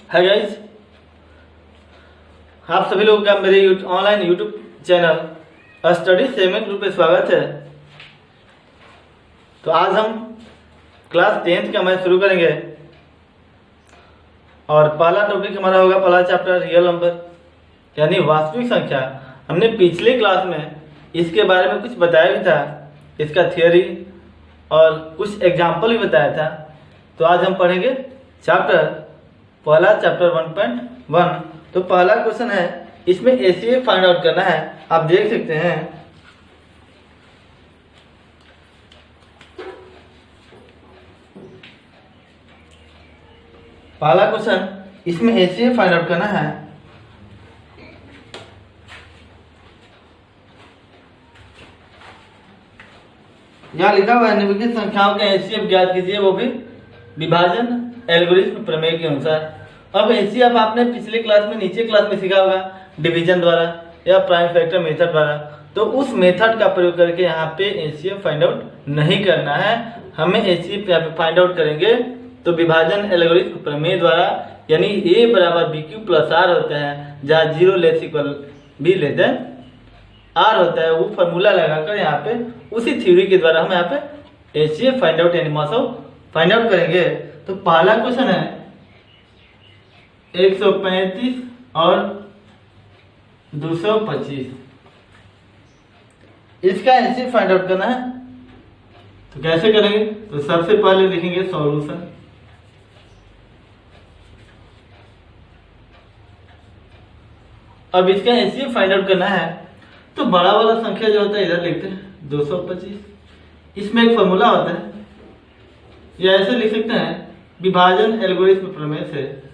Hi guys, आप सभी लोगों का मेरे online YouTube channel study seven group में स्वागत है। तो आज हम क्लास 10th का मैथ शुरू करेंगे और पहला टॉपिक हमारा होगा पहला चैप्टर रियल नंबर यानी वास्तविक संख्या। हमने पिछले क्लास में इसके बारे में कुछ बताया भी था, इसका थियोरी और कुछ एग्जाम्पल भी बताया था। तो आज हम पढ़ेंगे पहला चैप्टर 1.1। तो पहला क्वेश्चन है, इसमें एसीएफ फाइंड आउट करना है। आप देख सकते हैं पहला क्वेश्चन, इसमें एसीएफ फाइंड आउट करना है। यहाँ लिखा हुआ है निम्नलिखित संख्याओं का एसीएफ ज्ञात कीजिए, वो भी विभाजन एल्गोरिथ्म प्रमेय के अनुसार। अब एसीएफ आपने पिछले क्लास में नीचे क्लास में सीखा होगा, डिवीजन द्वारा या प्राइम फैक्टर मेथड द्वारा। तो उस मेथड का प्रयोग करके यहाँ पे एसीएफ फाइंड आउट नहीं करना है, हमें एसीएफ यहाँ पे फाइंड आउट करेंगे तो विभाजन एल्गोरिथ्म प्रमेय द्वारा, यानी ए बराबर बी क्यू प्लस आर होता है, जहाँ zero less equal B less than R होता है। वो फॉर्मूला लगाकर यहाँ पे उसी थ्योरी के द्वारा हम यहाँ पे एसीएफ फाइंड आउट यानी मास फाइंड आउट करेंगे। तो पहला क्वेश्चन है 135 और 225, इसका एसीएफ फाइंड आउट करना है। तो कैसे करेंगे? तो सबसे पहले लिखेंगे सॉल्यूशन। अब इसका एसीएफ फाइंड आउट करना है तो बड़ा वाला संख्या जो होता है इधर लिखते हैं 225। इसमें एक फॉर्मूला होता है, या ऐसे लिख सकते हैं विभाजन एल्गोरिथ्म प्रमेय से।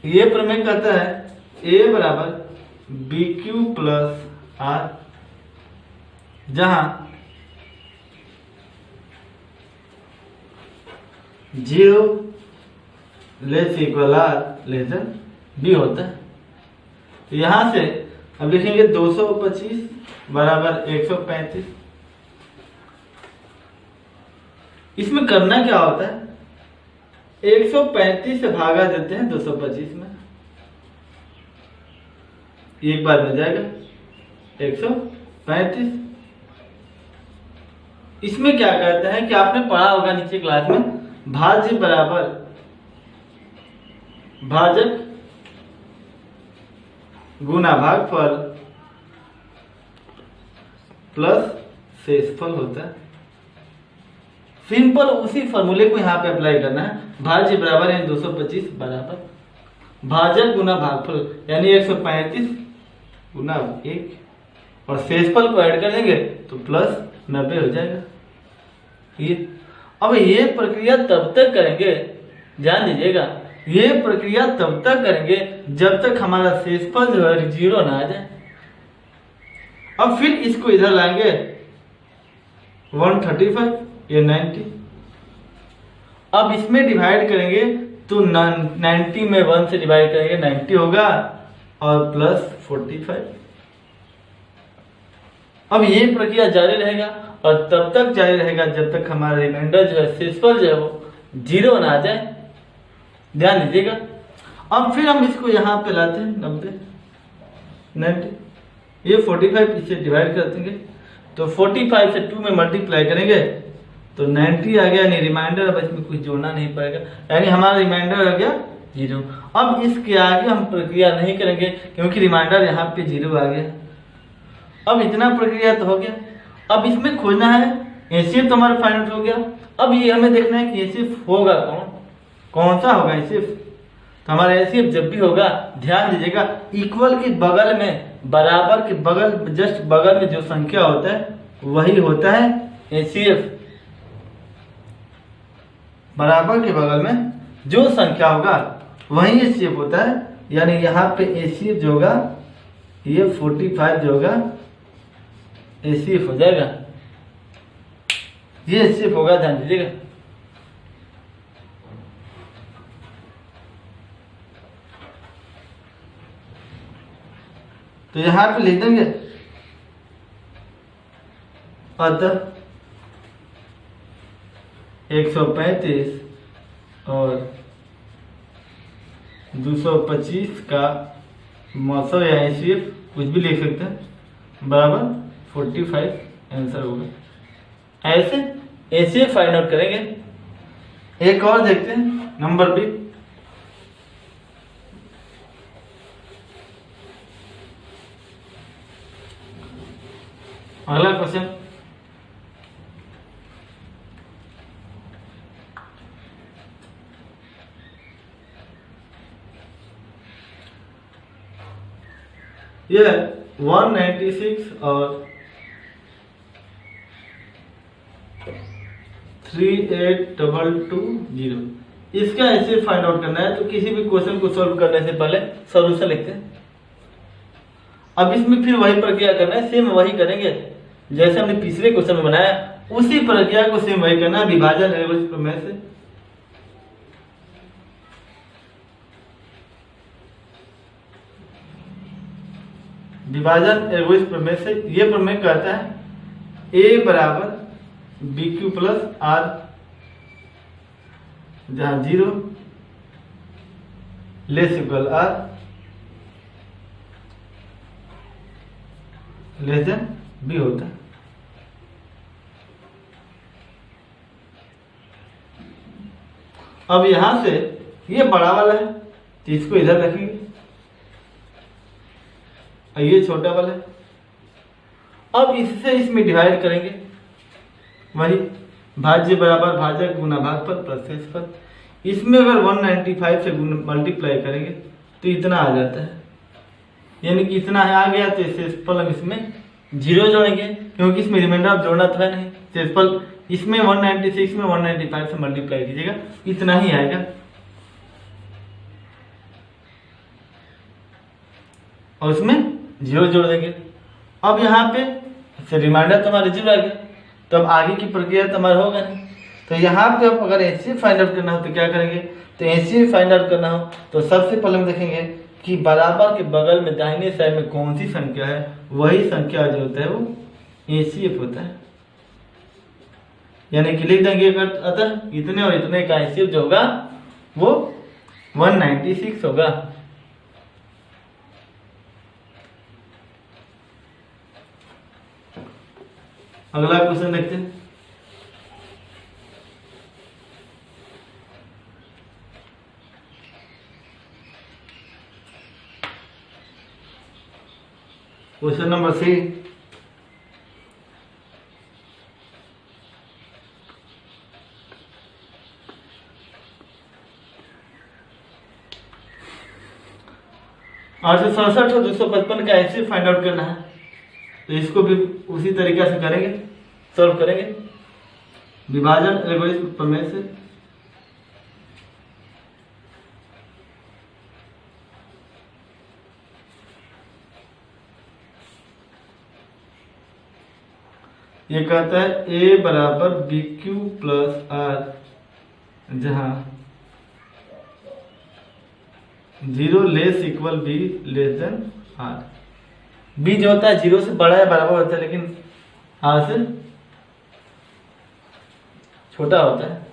ये प्रमेय कहता है ए बराबर बी क्यू प्लस आर, जहां zero less equal R less than B होता है। तो यहां से अब लिखेंगे 225 बराबर 135। इसमें करना क्या होता है, 135 से भागा देते हैं 225 में, एक बार मिल जाएगा 135। इसमें क्या कहते हैं कि आपने पढ़ा होगा नीचे क्लास में, भाज्य बराबर भाजक गुना भागफल प्लस शेषफल होता है। सिंपल उसी फॉर्मूले को यहाँ पे अप्लाई करना है। भाज्य बराबर यानी 225 बराबर भाजक गुना भागफल यानी 135 गुना 1 और शेषफल को ऐड कर देंगे तो प्लस 90 हो जाएगा। ये अब ये प्रक्रिया तब तक करेंगे, ध्यान दीजिएगा, ये प्रक्रिया तब तक करेंगे जब तक हमारा शेषफल जो है जीरो ना आ जाए। अब फिर इसको इधर लाएंगे 135 ये 90। अब इसमें डिवाइड करेंगे तो 90 में 1 से डिवाइड करेंगे 90 होगा और प्लस 45। अब ये प्रक्रिया जारी रहेगा और तब तक जारी रहेगा जब तक हमारा रिमाइंडर जो है शेषफल जो है वो जीरो ना आ जाए, ध्यान दीजिएगा। अब फिर हम इसको यहाँ पे लाते हैं 90 ये 45 इसे डिवाइड कर देंगे तो 45 से 2 में मल्टीप्लाई करेंगे तो 90 आ गया, यानी रिमाइंडर। अब इसमें कुछ जोड़ना नहीं पड़ेगा, यानी हमारा रिमाइंडर आ गया जीरो। अब इसके आगे हम प्रक्रिया नहीं करेंगे क्योंकि रिमाइंडर यहाँ पे जीरो आ गया। अब इतना प्रक्रिया तो हो गया। अब इसमें खोजना है एसीएफ, तो हमारा फाइंड आउट हो गया। अब ये हमें देखना है कि एसीएफ होगा कौन सा होगा एसीएफ। तो हमारा एसीएफ जब भी होगा, ध्यान दीजिएगा, इक्वल के बगल में, बराबर के बगल, जस्ट बगल में जो संख्या होता है वही होता है एसीएफ। बराबर के बगल में जो संख्या होगा वही एसीएफ होता है, यानी यहाँ पे एसीएफ जो होगा ये 45 जो होगा एसीएफ हो जाएगा, ये एसीएफ होगा, ध्यान दीजिएगा। तो यहाँ पे लिख देंगे अतः 135 और 225 का मौसम या HCF कुछ भी लिख सकते हैं बराबर 45 आंसर होगा। ऐसे HCF फाइंड आउट करेंगे। एक और देखते हैं नंबर बी। अगला क्वेश्चन, यह 196 और 38220 इसका ऐसे फाइंड आउट करना है। तो किसी भी क्वेश्चन को सॉल्व करने से पहले सॉल्यूशन लिखते हैं। अब इसमें फिर वही प्रक्रिया करना है, सेम वही करेंगे जैसे हमने पिछले क्वेश्चन में बनाया, उसी प्रक्रिया को सेम वही करना है विभाजन एवरेज प्रमेय से। विभाजन एवरेज प्रमेय से ये प्रमेय कहता है A बराबर BQ प्लस R, जहां 0 less equal R less than B होता है। अब यहां से ये बड़ा वाला है तो इसको इधर रखेंगे और ये छोटा वाला है। अब इससे इसमें डिवाइड करेंगे, वही भाज्य बराबर भाजक गुना भागफल प्लस शेषफल। इसमें अगर 195 से मल्टीप्लाई करेंगे तो इतना आ जाता है, यानी कि इतना है आ गया। तो शेषफल हम इसमें 0 जोड़ेंगे क्योंकि इसमें रिमाइंडर आप जोड़ना तो है नहीं। शेषफल इसमें 196 में 195 से मल्टीप्लाई कीजिएगा, इतना ही आएगा। और उसमें 0 जोड़ देंगे। अब यहाँ पे रिमाइंडर तो हमारे 0 आ गया, तो अब आगे की प्रक्रिया तो हमारा होगा नहीं। तो यहाँ पे अब अगर HCF फाइंड आउट करना हो तो क्या करेंगे, तो HCF फाइंड आउट करना हो तो सबसे पहले हम देखेंगे कि बराबर के बगल में दाहिने साइड में कौन सी संख्या है, वही संख्या जो होता है वो HCF होता है। यानी कि लिख देंगे अतः इतने और इतने का HCF जो होगा वो 196 होगा। अगला क्वेश्चन देखते हैं। क्वेश्चन नंबर 3, और 867 और 255 का HCF फाइंड आउट करना है। तो इसको भी उसी तरीके से करेंगे, सॉल्व करेंगे विभाजन एल्गोरिथम प्रमेय से। ये कहता है A बराबर BQ प्लस R, जहां 0 less equal B less than R। B जो होता है 0 से बड़ा या बराबर होता है, लेकिन R से छोटा होता है।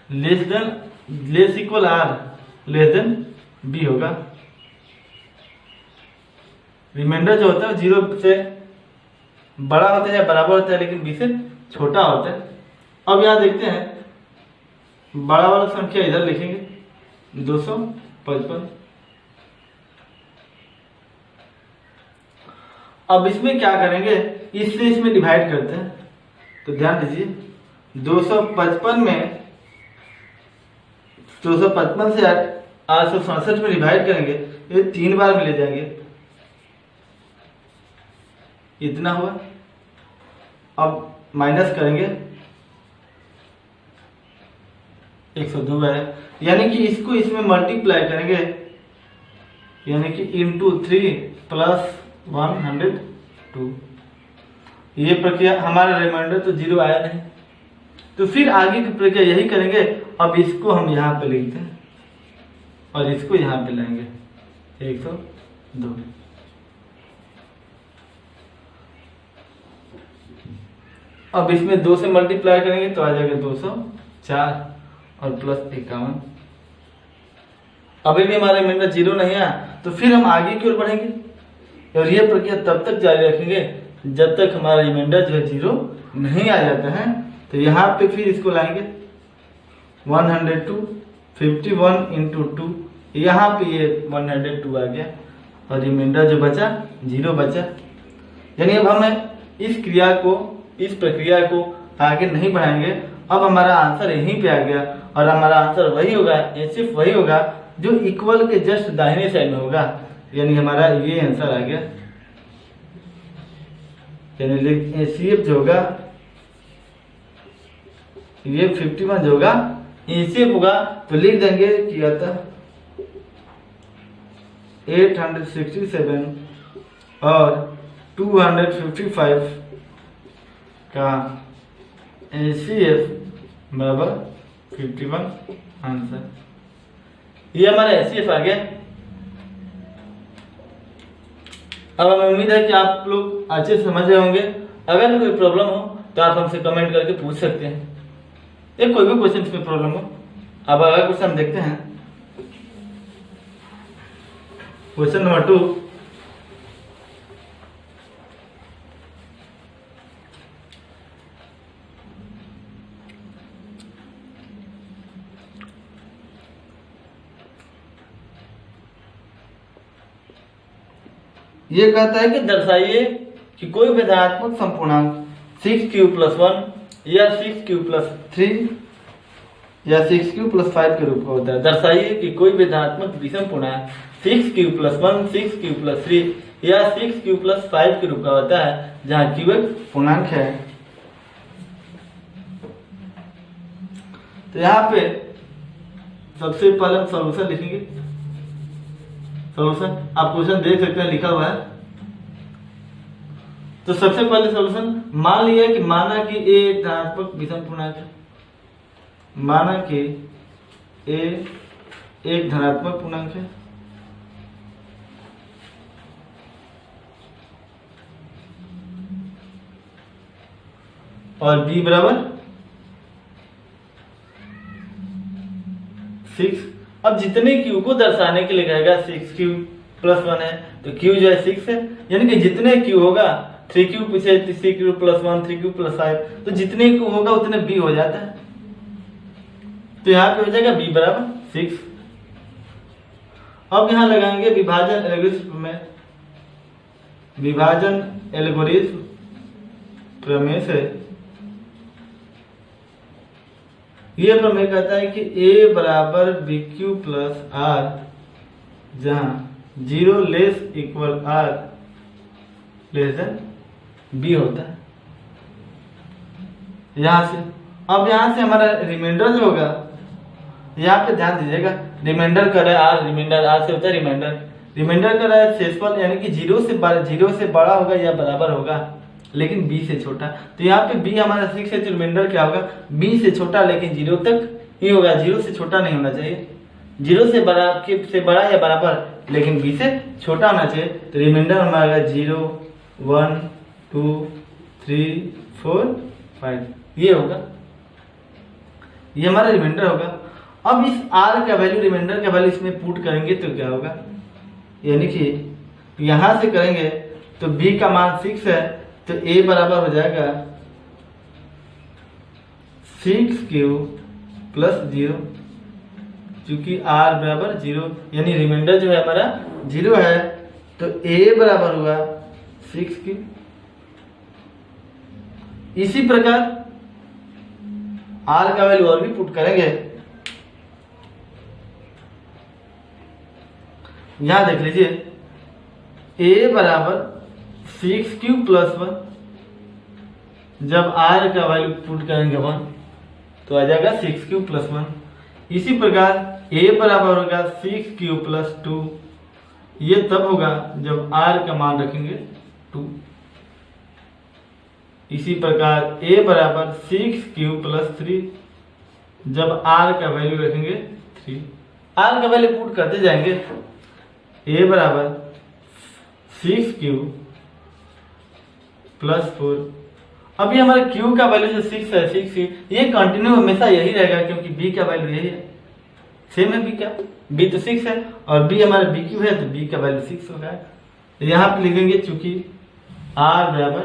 Less equal R less than B होगा। रिमाइंडर जो होता है 0 से बड़ा होता है या बराबर होता है, लेकिन B से छोटा होता है। अब यहां देखते हैं बड़ा वाला संख्या इधर लिखेंगे 255। अब इसमें क्या करेंगे, इससे इसमें डिवाइड करते हैं। तो ध्यान दीजिए 255 में 255 से 867 में डिवाइड करेंगे, ये 3 बार में ले जाएंगे, इतना हुआ। अब माइनस करेंगे 102 है, यानी कि इसको इसमें मल्टीप्लाई करेंगे, यानी कि इंटू 3 प्लस 102। ये प्रक्रिया हमारा रिमाइंडर तो 0 आया नहीं, तो फिर आगे की प्रक्रिया यही करेंगे। अब इसको हम यहाँ पे लिखते हैं और इसको यहाँ पे लाएंगे 102। अब इसमें 2 से मल्टीप्लाई करेंगे तो आ जाएगा 204 और प्लस 51। अभी भी हमारा रिमाइंडर 0 नहीं आया, तो फिर हम आगे की ओर बढ़ेंगे और यह प्रक्रिया तब तक जारी रखेंगे जब तक हमारा रिमाइंडर जो है 0 नहीं आ जाता है। तो यहाँ पे फिर इसको लाएंगे 102, 51 इंटू 2, यहाँ पे ये 102 आ गया और रिमाइंडर जो बचा 0 बचा। यानी अब हमें इस प्रक्रिया को आगे नहीं बढ़ाएंगे। अब हमारा आंसर यहीं पे आ गया और हमारा आंसर वही होगा, सिर्फ वही होगा जो इक्वल के जस्ट दाहिने साइड में होगा। यानी हमारा ये आंसर आ गया। यानी एचसीएफ जो होगा ये 51 जो होगा एचसीएफ होगा, तो लिख देंगे कि आता 867 और 255 का एचसीएफ बराबर 51 आंसर। ये हमारा एचसीएफ आ गया। अब हमें उम्मीद है कि आप लोग अच्छे से समझ रहे होंगे। अगर कोई प्रॉब्लम हो तो आप हमसे कमेंट करके पूछ सकते हैं, या कोई भी क्वेश्चन में प्रॉब्लम हो। अब अगला क्वेश्चन देखते हैं, क्वेश्चन नंबर 2। ये कहता है कि दर्शाइए कि कोई भेदात्मक संपूर्णांक 6q+1 या 6q+3 या 6q+5 के रूप में होता है। दर्शाइए कि कोई भेदात्मक विषम पूर्णांक 6q+1, 6q+3 या 6q+5 के रूप का होता है जहाँ q एक पूर्णांक है। तो यहाँ पे सबसे पहले हम सॉल्यूशन लिखेंगे। सॉल्यूशन आप क्वेश्चन देख सकते हैं, लिखा हुआ है। तो सबसे पहले सॉल्यूशन मान लिया कि माना कि a एक धनात्मक विषम पूर्णांक है। माना कि a एक धनात्मक पूर्णांक है और b बराबर 6। अब जितने q को दर्शाने के लिए कहेगा 6q+1 है तो q जो है 6 है। यानी कि जितने q होगा 3q पूछे 3q+1, 3q+5, तो जितने q होगा उतने b हो जाता है। तो यहाँ पे हो जाएगा b बराबर 6। अब यहाँ लगाएंगे विभाजन एल्गोरिथ्म में, विभाजन एल्गोरिथ्म प्रमेय से। ये प्रमेय कहता है कि a बराबर bq+r जहाँ 0 less equal r less than b होता है। यहाँ से अब यहाँ से हमारा रिमाइंडर जो होगा, यहाँ पे ध्यान दीजिएगा, रिमाइंडर कर रहा है r, रिमाइंडर r से होता है रिमाइंडर। रिमाइंडर कर रहा है शेषफल, यानी कि 0 से बड़ा होगा या बराबर होगा लेकिन b से छोटा। तो यहाँ पे b हमारा 6 है तो रिमाइंडर क्या होगा, b से छोटा लेकिन 0 तक ही होगा, 0 से छोटा नहीं होना चाहिए। 0 से बड़ा या बराबर लेकिन b से छोटा होना चाहिए। तो रिमाइंडर हमारा 0, 1, 2, 3, 4, 5 ये होगा, ये हमारा रिमाइंडर होगा। अब इस r का वैल्यू, रिमाइंडर का वैल्यू इसमें पुट करेंगे तो क्या होगा, यानी कि यहां से करेंगे तो b का मान 6 है तो a बराबर हो जाएगा 6q+0, चूंकि r बराबर 0 यानी रिमाइंडर जो है हमारा 0 है तो a बराबर हुआ 6q। इसी प्रकार r का वैल्यू और भी पुट करेंगे। यहां देख लीजिए a बराबर 6q+1, जब r का वैल्यू पुट करेंगे 1 तो आ जाएगा 6q+1। इसी प्रकार a बराबर होगा 6q+2, ये तब होगा जब r का मान रखेंगे 2। इसी प्रकार a बराबर 6q+3, जब r का वैल्यू रखेंगे 3। आर का वैल्यू पुट करते जाएंगे। ए बराबर 6q + 4। अभी हमारे q का वैल्यू जो 6 है, 6 ये कंटिन्यू हमेशा यही रहेगा क्योंकि b का वैल्यू यही है, सेम है। b का b तो 6 है और b हमारा bq है तो b का वैल्यू 6 होगा। तो यहाँ पे लिखेंगे चूंकि r बराबर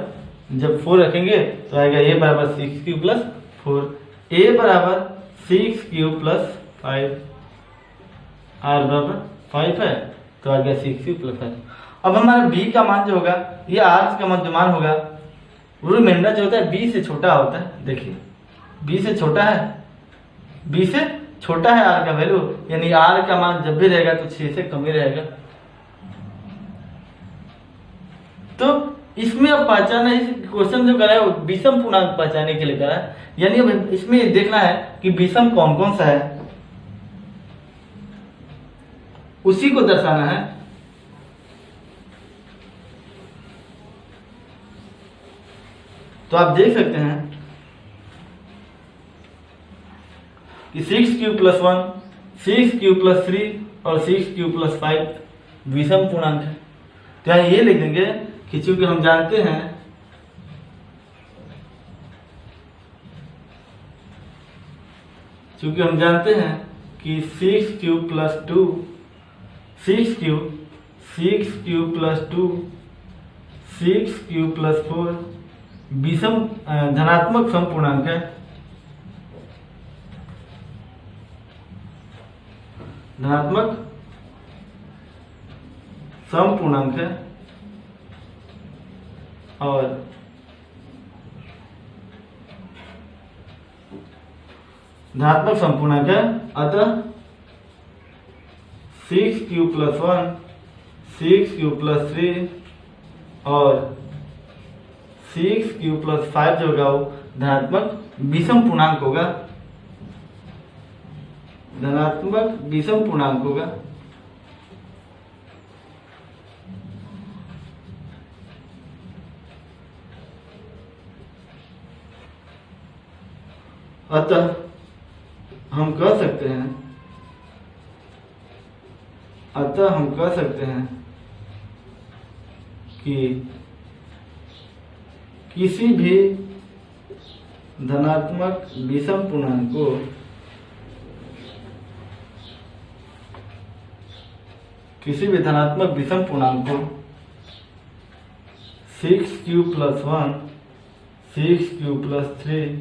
जब 4 रखेंगे तो आएगा a बराबर 6q + 4, a बराबर 6q + 5, r बराबर 5 है तो आ गया 6q + 5। अब हमारा b का मान जो होगा, ये r का मान जो मान होगा वो रिमाइंडर जो होता है b से छोटा होता है। देखिए b से छोटा है, b से छोटा है r का वैल्यू, यानी r का मान जब भी रहेगा तो 6 से कम ही रहेगा। तो इसमें अब पहचाना, इस क्वेश्चन जो करा है वो विषम पूर्णांक पहचानने के लिए करा है, यानी अब इसमें देखना है कि विषम कौन कौन सा है, उसी को दर्शाना है। तो आप देख सकते हैं कि 6q + 1, 6q + 3 और 6q + 5 विषम पूर्णांक है। तो यहाँ ये लिख देंगे कि चूंकि हम जानते हैं कि 6q + 2, 6q + 2, 6q + 4 विषम धनात्मक समपूर्णांक है। धनात्मक समपूर्णांक है और धनात्मक समपूर्णांक है, अतः 6q + 1, 6q + 3 और 6q + 5 जो होगा वो धनात्मक विषम पूर्णांक होगा, धनात्मक विषम पूर्णांक होगा। अतः हम कह सकते हैं कि किसी भी धनात्मक विषम पूर्णांक को किसी भी धनात्मक विषम पूर्णांक को 6q + 1, 6q + 3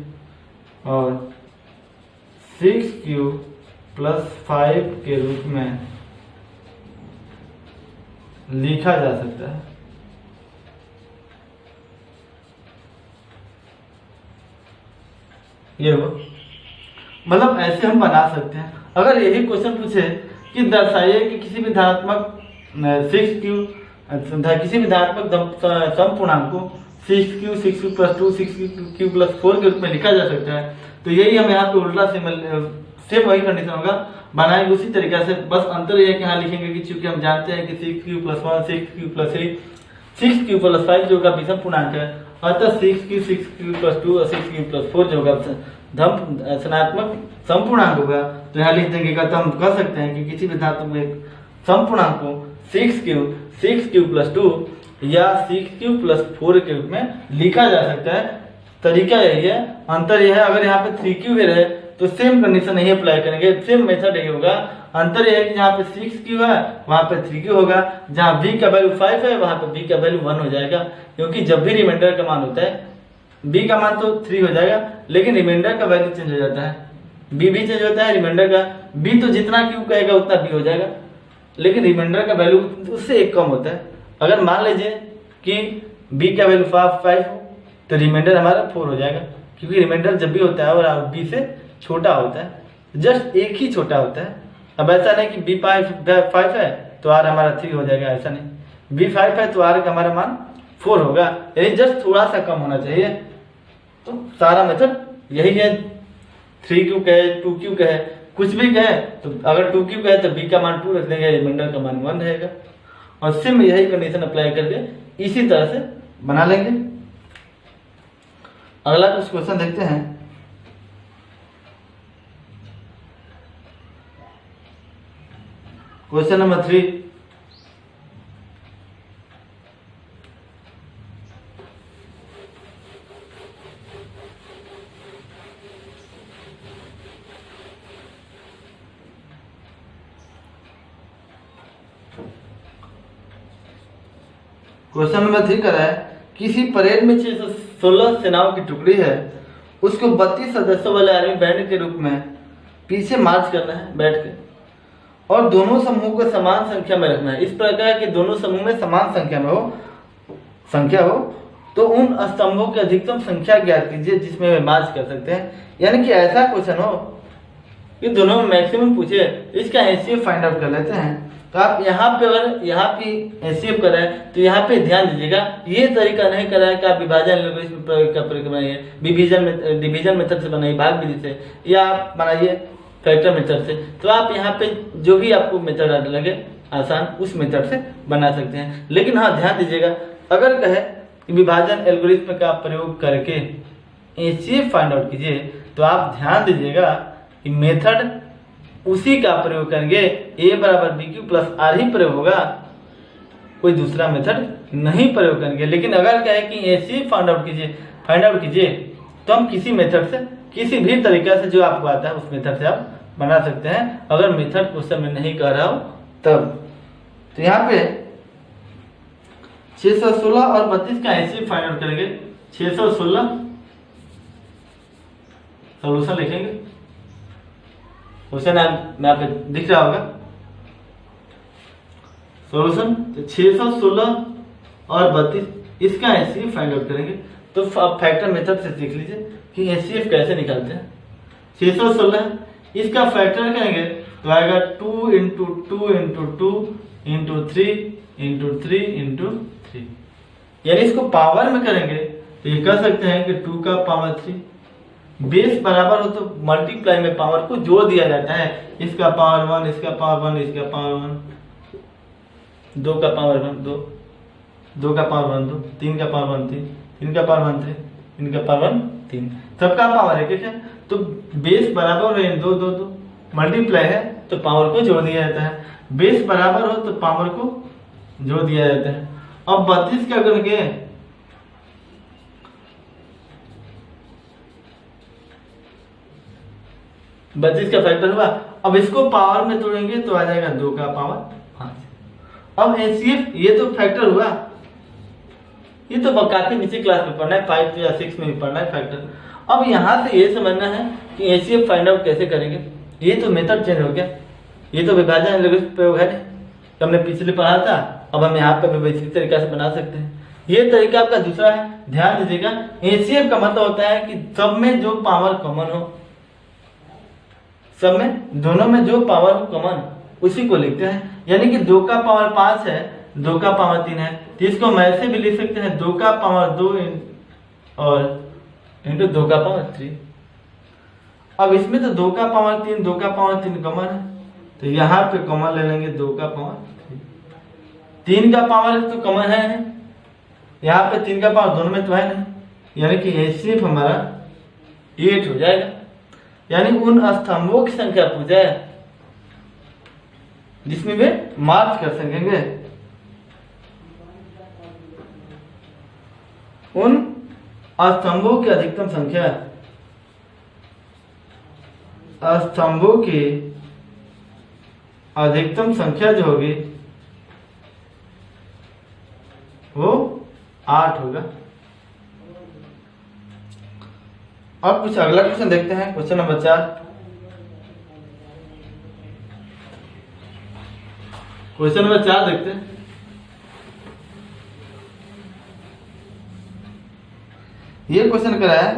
और 6q + 5 के रूप में लिखा जा सकता है। ये वो मतलब ऐसे हम बना सकते हैं। अगर यही क्वेश्चन पूछे कि दर्शाइए कि किसी भी धनात्मक 6q किसी भी धनात्मक समपूर्णांक को 6q, 6q + 2, 6q + 4 के रूप में लिखा जा सकता है, तो यही हम यहाँ पे उल्टा सेम वही कंडीशन होगा, बनाएंगे उसी तरीके से। बस अंतर यह है कि यहाँ लिखेंगे कि चूंकि हम जानते हैं कि 6q + 1, 6q + 3, 6q + 5 जो होगा विषम पूर्णांक है, अतः 6q, 6q + 2 और 6q + 4 जो होगा धनात्मक समपूर्णांक होगा। तो यहाँ लिख देंगे तो हम कह सकते हैं कि किसी भी धनात्मक समपूर्णांक को 6q, 6q + 2 या 6q + 4 के रूप में लिखा जा सकता है। तरीका यही है, अंतर यह है अगर यहाँ पे 3q भी रहे तो सेम कंडीशन नहीं अप्लाई करेंगे, सेम मेथड यही होगा। अंतर यह है कि जहाँ पे 6q है वहां पे 3q होगा, जहाँ b का वैल्यू 5 है वहां पे b का वैल्यू 1 हो जाएगा, क्योंकि जब भी रिमाइंडर का मान होता है b का मान तो 3 हो जाएगा लेकिन रिमाइंडर का वैल्यू चेंज हो जाता है, b भी चेंज होता है रिमाइंडर का, b तो जितना q कहेगा उतना b हो जाएगा, लेकिन रिमाइंडर का वैल्यू उससे एक कम होता है। अगर मान लीजिए कि b का वैल्यू 5 हो तो रिमाइंडर हमारा 4 हो जाएगा, क्योंकि रिमाइंडर जब भी होता है और b से छोटा होता है, जस्ट एक ही छोटा होता है। अब ऐसा नहीं कि b 5 है तो r हमारा 3 हो जाएगा, ऐसा नहीं, b 5 है तो r का हमारा मान 4 होगा, यानी जस्ट थोड़ा सा कम होना चाहिए। तो सारा मेथड यही है, 3q कहे 2q कहे कुछ भी कहे, तो अगर 2q कहे तो b का मान 2 रख देंगे, रिमाइंडर का मान 1 रहेगा, और सिर्फ यही कंडीशन अप्लाई करके इसी तरह से बना लेंगे। अगला कुछ क्वेश्चन देखते हैं। क्वेश्चन नंबर 3, क्वेश्चन नंबर 3 कर रहा है किसी परेड में 616 सेनाओं की टुकड़ी है, उसको 32 सदस्यों वाले आर्मी बैंड के रूप में पीछे मार्च करना है बैठ के, और दोनों समूह को समान संख्या में रखना है। इस प्रकार के दोनों समूह में समान संख्या हो तो उन स्तंभों की अधिकतम संख्या ज्ञात कीजिए जिसमें वे मार्च कर सकते हैं। यानी कि ऐसा क्वेश्चन हो कि दोनों में मैक्सिमम पूछे, इसका एचसीएफ फाइंड आउट कर लेते हैं। तो आप यहाँ पे अगर यहाँ पे एचसीएफ कर रहे हैं तो यहाँ पे ध्यान दीजिएगा, ये तरीका नहीं कर रहा है कि आप विभाजन एल्गोरिथम प्रयोग का प्रयोग बनाइए, डिवीजन मेथड से बनाइए, भाग विधि से, या आप बनाइए फैक्टर मेथड से। तो आप यहाँ पे जो भी आपको मेथड लगे आसान उस मेथड से बना सकते हैं। लेकिन हाँ ध्यान दीजिएगा, अगर कहे कि विभाजन एल्गोरिथम का प्रयोग करके एचसीएफ फाइंड आउट कीजिए तो आप ध्यान दीजिएगा कि मेथड उसी का प्रयोग करेंगे, a बराबर बी क्यू प्लस आर ही प्रयोग होगा, कोई दूसरा मेथड नहीं प्रयोग करेंगे। लेकिन अगर कहे कि एचसीएफ फाइंड आउट कीजिए तो हम किसी मेथड से, किसी भी तरीका से जो आपको आता है उस मेथड से आप बना सकते हैं, अगर मेथड क्वेश्चन में नहीं कह रहा हो तब। तो यहाँ पे 616 और 32 का एचसीएफ फाइंड आउट करेंगे। 616 सोल्यूशन लिखेंगे, क्वेश्चन में आप दिख रहा होगा सॉल्यूशन। तो 616 और 32 इसका एचसीएफ फाइंड आउट करेंगे। तो आप फैक्टर मेथड से सीख लीजिए कि एचसीएफ कैसे निकालते हैं। 616 इसका फैक्टर करेंगे तो आएगा 2 into 2 into 2 into 3 into 3 into 3, यानी इसको पावर में करेंगे तो ये कह सकते हैं कि 2 का पावर 3। बेस बराबर हो तो मल्टीप्लाई में पावर को जोड़ दिया जाता है, इसका पावर 1, इसका पावर 1, इसका पावर 1, 2 का पावर 1 2, 2 का पावर 1 2, 3 का पावर 1 3, 3 का पावर 1 3, 3 का पावर 1 3, सबका पावर एक है। तो बेस बराबर है 2 2 2, मल्टीप्लाई है तो पावर को जोड़ दिया जाता है, बेस बराबर हो तो पावर को जोड़ दिया जाता है। अब 32 का करेंगे 32 का फैक्टर हुआ। अब इसको पावर में तोड़ेंगे तो आ जाएगा 2 का पावर 5। अब एचसीएफ ये तो फैक्टर हुआ, ये तो काफी नीचे क्लास में पढ़ना है, 5 या 6 में भी पढ़ना है फैक्टर। अब यहाँ से ये समझना है कि एचसीएफ फाइंड आउट कैसे करेंगे। ये तो मेथड चेंज हो गया, ये तो विभाजन एल्गोरिथम प्रयोग है तो हमने पिछले पढ़ा था, अब हम यहाँ पे इसी तरीका से बना सकते हैं। ये तरीका आपका दूसरा है। ध्यान दीजिएगा, एचसीएफ का मतलब होता है कि सब में जो पावर कॉमन हो, सब में दोनों में जो पावर हो कॉमन उसी को लिखते हैं। यानी कि 2 का पावर 5 है, 2 का पावर 3 है, तो इसको हम ऐसे भी लिख सकते हैं 2 का पावर 2 और इंटू 2 का पावर 3। अब इसमें तो 2 का पावर 3, 2 का पावर 3 कॉमन है, तो यहाँ पे कॉमन ले लेंगे 2 का पावर 3। 3 का पावर तो कॉमन है, यहाँ पे 3 का पावर दोनों में तो है नहीं, यानी कि एचसीएफ हमारा 8 हो जाएगा। यानी उन स्तंभों की संख्या पूछा है जिसमें वे मार्च कर सकेंगे, उन स्तंभों की अधिकतम संख्या, स्तंभों की अधिकतम संख्या जो होगी वो 8 होगा। अब कुछ अगला क्वेश्चन देखते हैं, क्वेश्चन नंबर 4। क्वेश्चन नंबर 4 देखते हैं। ये क्वेश्चन करा है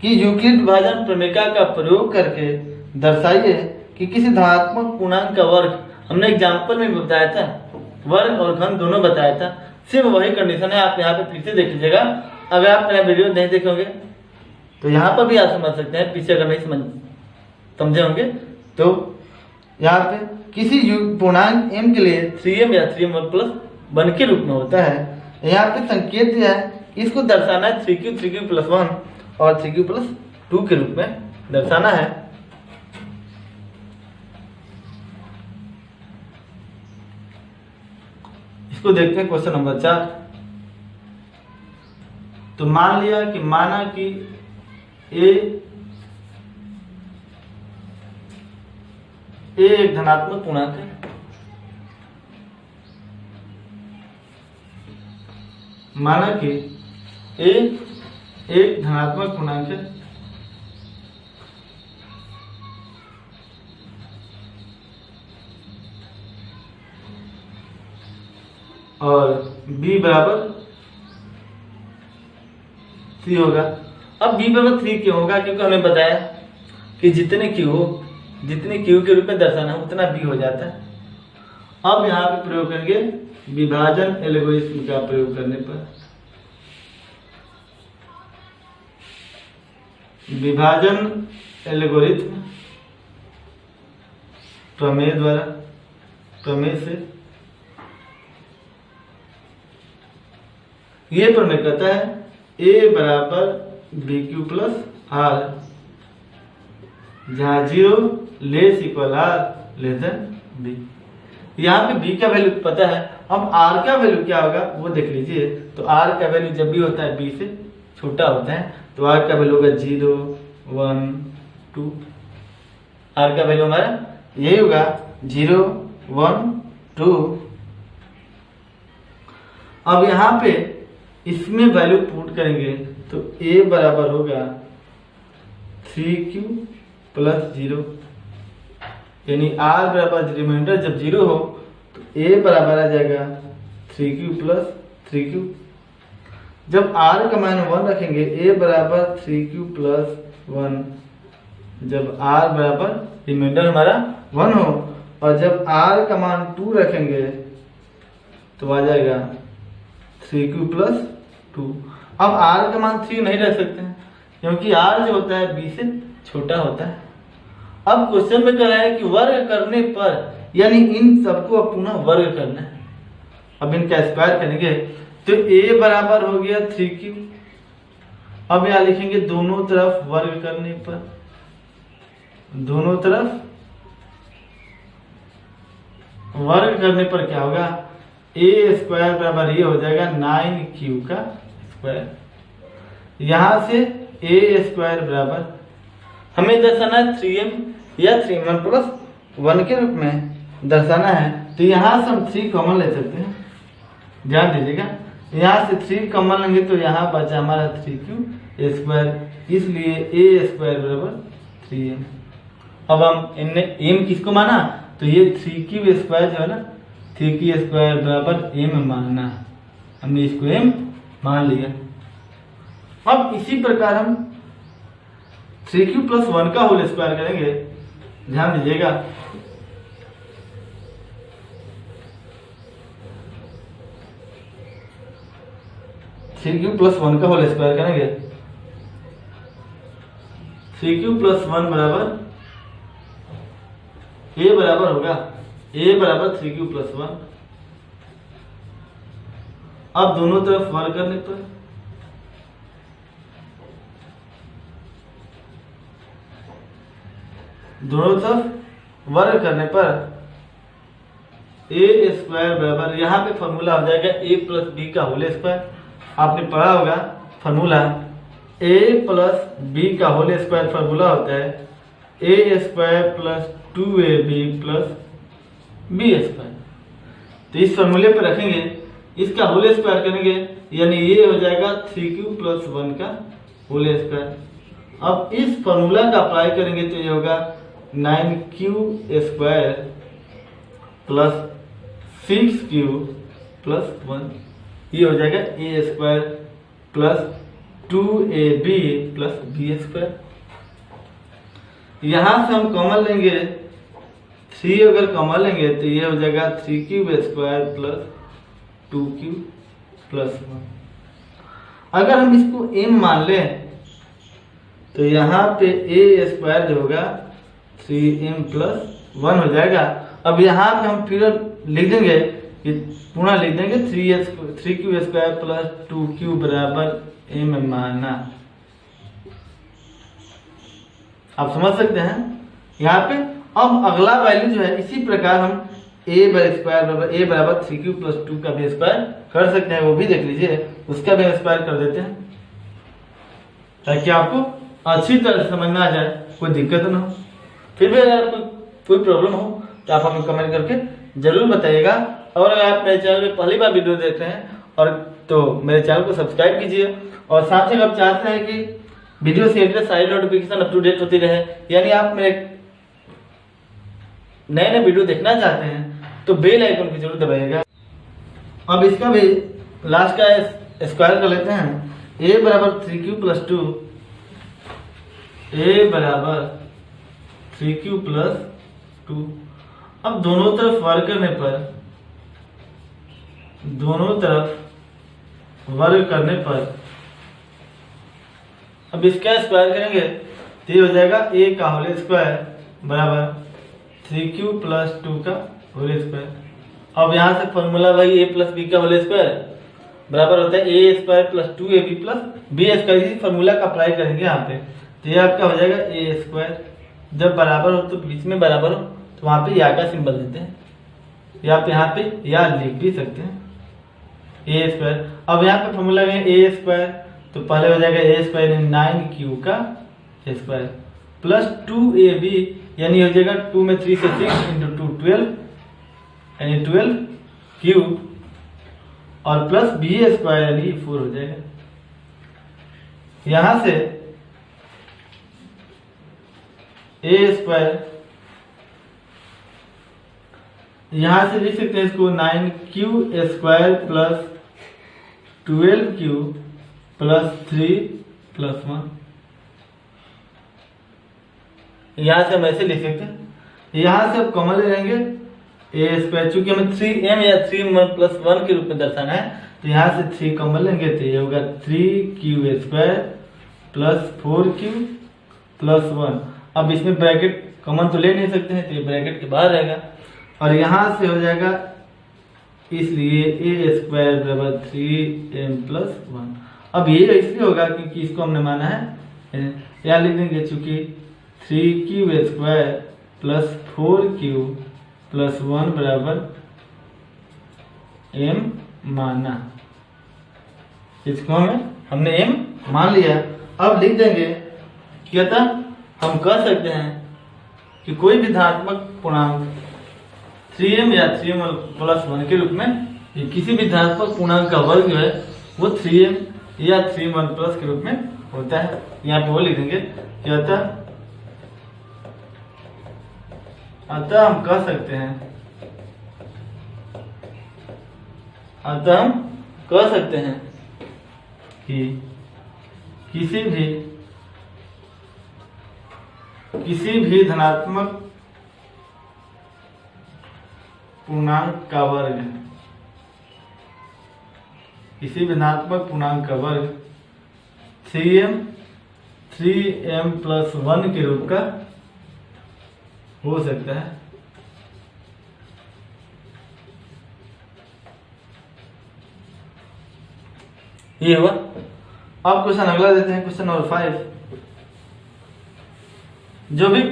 कि यूक्लिड विभाजन प्रमेय का प्रयोग करके दर्शाइए कि किसी धनात्मक पूर्णांक का वर्ग, हमने एग्जाम्पल में बताया था, वर्ग और घन दोनों बताया था, सिर्फ वही कंडीशन है। आप यहाँ पे फिर से देख लीजिएगा, अगर आप मेरा वीडियो नहीं देखेंगे तो यहाँ पर भी आप समझ सकते हैं, पीछे अगर नहीं समझे होंगे तो यहाँ पे किसी पूर्णांक m के लिए 3m या 3m+1 के रूप में होता है। यहाँ पे संकेत दिया है, इसको दर्शाना है 3q+1 और 3q+2 के रूप में दर्शाना है। इसको देखते हैं क्वेश्चन नंबर 4। तो माना कि ए एक धनात्मक पूर्णांक है, माना कि ए एक धनात्मक पूर्णांक है और b बराबर 3 होगा। अब b बराबर 3 क्यों होगा? क्योंकि हमने बताया कि जितने क्यू के रूप में दर्शाना है उतना b हो जाता है। अब यहाँ पे प्रयोग करेंगे विभाजन एल्गोरिथ्म का प्रयोग करने पर, विभाजन एल्गोरिथ्म प्रमेय से ये प्रमेय कहता है a बराबर बी क्यू प्लस आर, जहां 0 less equal R less than B. यहाँ पे b का वैल्यू पता है, अब r का वैल्यू क्या होगा वो देख लीजिए। तो r का वैल्यू जब भी होता है b से छोटा होता है तो r का वैल्यू होगा 0 1 2। r का वैल्यू हमारा यही होगा 0 1 2। अब यहाँ पे इसमें वैल्यू पुट करेंगे तो a बराबर होगा 3q प्लस 0, यानी r बराबर रिमाइंडर जब 0 हो तो a बराबर आ जाएगा 3q प्लस 3q। जब r का मान 1 रखेंगे a बराबर 3q प्लस 1, जब r बराबर रिमाइंडर हमारा 1 हो, और जब r का मान 2 रखेंगे तो आ जाएगा 3q प्लस 2। अब r का मान 3 नहीं रख सकते हैं क्योंकि r जो होता है b से छोटा होता है। अब क्वेश्चन में कह रहा है कि वर्ग करने पर, यानी इन सबको पुनः वर्ग करना है। अब इनका स्क्वायर करेंगे तो a बराबर हो गया 3q। अब यहाँ लिखेंगे दोनों तरफ वर्ग करने पर, दोनों तरफ वर्ग करने पर क्या होगा, a स्क्वायर बराबर ये हो जाएगा 9q का स्क्वायर। यहां से a स्क्वायर बराबर हमें दर्शाना है 3m या 3m प्लस 1 के रूप में दर्शाना है। तो यहाँ से हम 3 कॉमन ले सकते हैं, ध्यान दीजिएगा। यहाँ से 3 कॉमन लेंगे तो यहाँ बचा हमारा 3q स्क्वायर, इसलिए a स्क्वायर बराबर 3m। अब हम इनने m किसको माना, तो ये 3q स्क्वायर जो है ना, 3q स्क्वायर बराबर m मानना, हमने इसको m मान लिया। अब इसी प्रकार हम 3q प्लस 1 का होल स्क्वायर करेंगे, ध्यान दीजिएगा। थ्री क्यू प्लस 1 का होल स्क्वायर करेंगे, 3q प्लस 1 बराबर a बराबर होगा a बराबर 3q प्लस 1। अब दोनों तरफ वर्ग करने पर a स्क्वायर बराबर, यहाँ पे फॉर्मूला हो जाएगा a प्लस बी का होल स्क्वायर। आपने पढ़ा होगा फॉर्मूला, a प्लस बी का होल स्क्वायर फॉर्मूला होता है a square plus 2ab plus B square. तो इस फॉर्मूले पर रखेंगे, इसका होल स्क्वायर करेंगे, यानी ये हो जाएगा 3q प्लस 1 का होल स्क्वायर। अब इस फॉर्मूला का अप्लाई करेंगे तो ये होगा 9q square plus 6q plus 1, ये हो जाएगा a square plus 2ab plus B square. यहाँ से हम कॉमन लेंगे 3, अगर कॉमन लेंगे तो ये हो जाएगा 3q square plus 2q plus 1। अगर हम इसको m मान लें तो यहाँ पे a स्क्वायर जो होगा 3m प्लस 1 हो जाएगा। अब यहाँ पे हम फिर लिख देंगे, पूरा लिख देंगे 3q स्क्वायर प्लस 2q बराबर m माना। आप समझ सकते हैं यहाँ पे। अब अगला वैल्यू जो है, इसी प्रकार हम ए स्क्वायर बराबर ए बराबर 3q प्लस 2 का भी स्क्वायर कर सकते हैं, वो भी देख लीजिए, उसका भी स्क्वायर कर देते हैं ताकि आपको अच्छी तरह समझ में आ जाए, कोई दिक्कत ना हो। फिर भी अगर कोई प्रॉब्लम हो तो आप हमें कमेंट करके जरूर बताइएगा। और अगर आप मेरे चैनल पे पहली बार वीडियो देख रहे हैं और तो मेरे चैनल को सब्सक्राइब कीजिए, और साथ ही आप चाहते हैं कि वीडियो से रिलेटेड सारी नोटिफिकेशन अप टू डेट होती रहे, यानी आप मेरे नए नए वीडियो देखना चाहते हैं तो बेल आइकन को जरूर दबाइएगा। अब इसका भी लास्ट का स्क्वायर कर लेते हैं। ए बराबर 3q प्लस 2, ए बराबर 3q प्लस 2। अब दोनों तरफ वर्ग करने पर अब इसका स्क्वायर करेंगे तो ये हो जाएगा a का होल स्क्वायर बराबर 3q प्लस 2 का होल स्क्वायर। अब यहाँ से फॉर्मूला भाई a प्लस बी का होल स्क्वायर बराबर होता है A square plus 2ab plus B square. इसी फॉर्मूला का अप्लाई करेंगे यहाँ पे, तो ये आपका हो जाएगा ए स्क्वायर। जब बराबर हो तो बीच में बराबर हो तो वहाँ पे या का सिंबल देते हैं, या आप यहाँ पे या लिख भी सकते हैं ए स्क्वायर। अब यहाँ पे फॉर्मूला में ए स्क्वायर, तो पहले हो जाएगा ए स्क्वायर 9q का स्क्वायर प्लस 2ab, यानी हो जाएगा 2 में 3 से 6 इंटू 2 12, यानी 12 क्यूब, और प्लस बी स्क्वायर यानी 4 हो जाएगा। यहां से ए स्क्वायर, यहां से लिख सकते हैं इसको 9q square plus 12q plus 3 plus 1। यहां से हम ऐसे लिख सकते हैं, यहां से अब कॉमन ले लेंगे ए स्क्वायर, चूंकि हमें 3m या 3 प्लस 1 के रूप में दर्शाना है, तो यहाँ से 3 कॉमन लेंगे तो ये होगा 3q square plus 4q plus 1। अब इसमें ब्रैकेट कॉमन तो ले नहीं सकते हैं, तो ये ब्रैकेट के बाहर रहेगा, और यहाँ से हो जाएगा इसलिए ए स्क्वायर बराबर 3m प्लस 1। अब ये इसलिए होगा क्योंकि इसको हमने माना है, यहाँ लिख देंगे चूंकि 3q square plus 4q plus 1 बराबर m माना, इसको हमने m मान लिया। अब लिख देंगे कि अतः हम कह सकते हैं कि कोई भी धनात्मक पूर्णांक 3m या 3m प्लस 1 के रूप में, ये किसी भी धनात्मक पूर्णांक का वर्ग जो है वो 3m या 3m प्लस के रूप में होता है। यहाँ पे वो लिख देंगे कि अतः हम कह सकते हैं कि किसी भी धनात्मक पूर्णांक का वर्ग 3m प्लस 1 के रूप का हो सकता है। ये हुआ। अब क्वेश्चन अगला देते हैं, क्वेश्चन नंबर 5। जो भी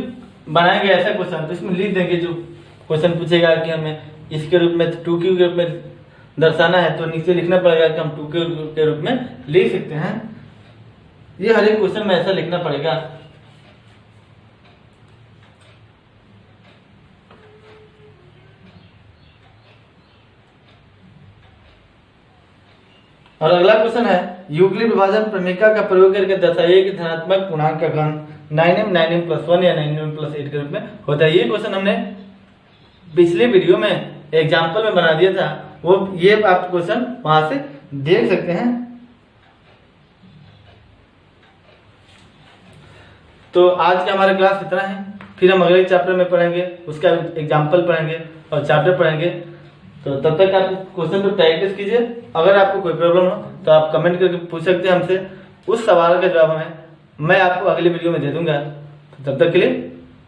बनाएंगे ऐसा क्वेश्चन तो इसमें लिख देंगे, जो क्वेश्चन पूछेगा कि हमें इसके रूप में 2q के रूप में दर्शाना है तो नीचे लिखना पड़ेगा कि हम 2q के रूप में लिख सकते हैं। ये हर एक क्वेश्चन में ऐसा लिखना पड़ेगा। और अगला क्वेश्चन है, यूक्लिड विभाजन प्रमेय का प्रयोग करके दर्शाइए कि धनात्मक पूर्णांक का घन 9m 9m प्लस 1 या 9m प्लस 8 के रूप में होता है। ये क्वेश्चन हमने पिछले वीडियो में एग्जाम्पल में बना दिया था, वो ये आप क्वेश्चन वहां से देख सकते हैं। तो आज का हमारा क्लास इतना है, फिर हम अगले चैप्टर में पढ़ेंगे, उसका एग्जाम्पल पढ़ेंगे और चैप्टर पढ़ेंगे। तो तब तक आप क्वेश्चन पे प्रैक्टिस कीजिए। अगर आपको कोई प्रॉब्लम हो तो आप कमेंट करके पूछ सकते हैं हमसे, उस सवाल का जवाब मैं आपको अगली वीडियो में दे दूंगा। तो तब तक के लिए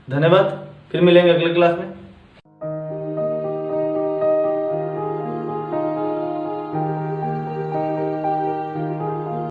धन्यवाद, फिर मिलेंगे अगले क्लास में।